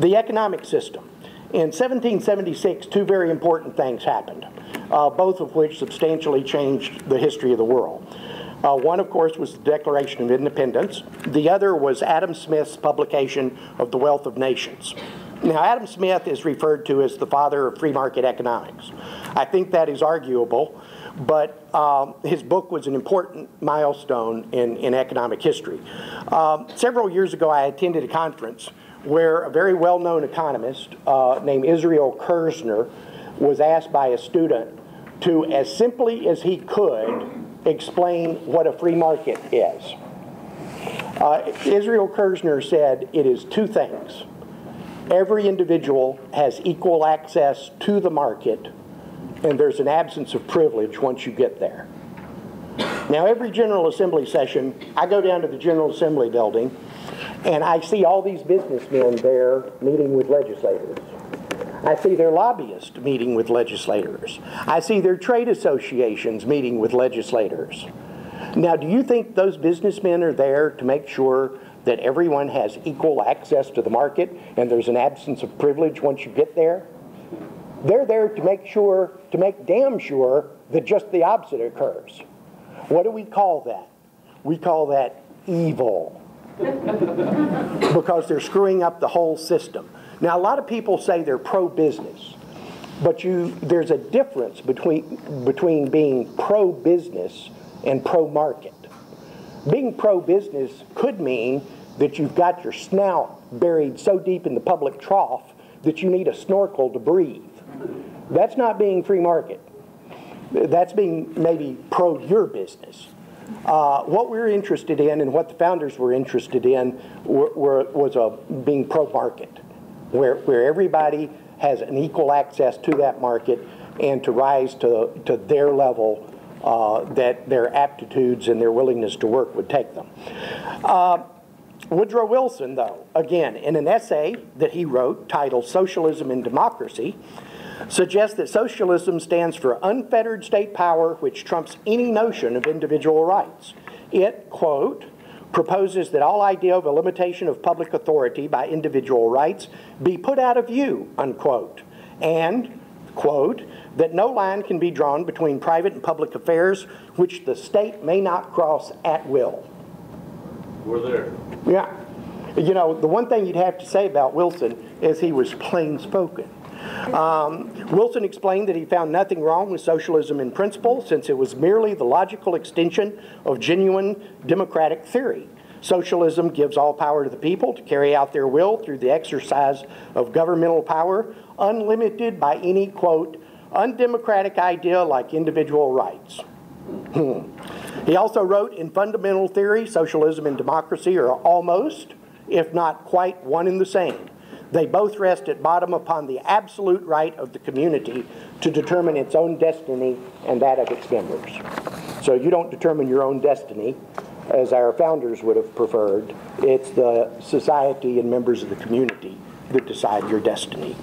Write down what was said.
The economic system. In 1776, two very important things happened, both of which substantially changed the history of the world. One, of course, was the Declaration of Independence. The other was Adam Smith's publication of The Wealth of Nations. Now, Adam Smith is referred to as the father of free market economics. I think that is arguable, but his book was an important milestone in economic history. Several years ago, I attended a conference where a very well-known economist named Israel Kirzner was asked by a student to, as simply as he could, explain what a free market is. Israel Kirzner said it is two things. Every individual has equal access to the market, and there's an absence of privilege once you get there. Now, every General Assembly session, I go down to the General Assembly building, and I see all these businessmen there meeting with legislators. I see their lobbyists meeting with legislators. I see their trade associations meeting with legislators. Now, do you think those businessmen are there to make sure that everyone has equal access to the market and there's an absence of privilege once you get there? They're there to make sure, to make damn sure that just the opposite occurs. What do we call that? We call that evil. Because they're screwing up the whole system. Now, a lot of people say they're pro-business, but there's a difference between being pro-business and pro-market. Being pro-business could mean that you've got your snout buried so deep in the public trough that you need a snorkel to breathe. That's not being free market. That's being maybe pro-your business. What we're interested in and what the founders were interested in was being pro-market, where everybody has an equal access to that market and to rise to their level that their aptitudes and their willingness to work would take them. Woodrow Wilson, though, again, in an essay that he wrote titled Socialism and Democracy, suggests that socialism stands for unfettered state power which trumps any notion of individual rights. It, quote, proposes that all idea of a limitation of public authority by individual rights be put out of view, unquote, and, quote, that no line can be drawn between private and public affairs which the state may not cross at will. We're there. Yeah. You know, the one thing you'd have to say about Wilson is he was plain spoken. Wilson explained that he found nothing wrong with socialism in principle, since it was merely the logical extension of genuine democratic theory. Socialism gives all power to the people to carry out their will through the exercise of governmental power, unlimited by any, quote, undemocratic idea like individual rights. He also wrote, in fundamental theory, socialism and democracy are almost, if not quite, one and the same. They both rest at bottom upon the absolute right of the community to determine its own destiny and that of its members. So you don't determine your own destiny, as our founders would have preferred. It's the society and members of the community that decide your destiny.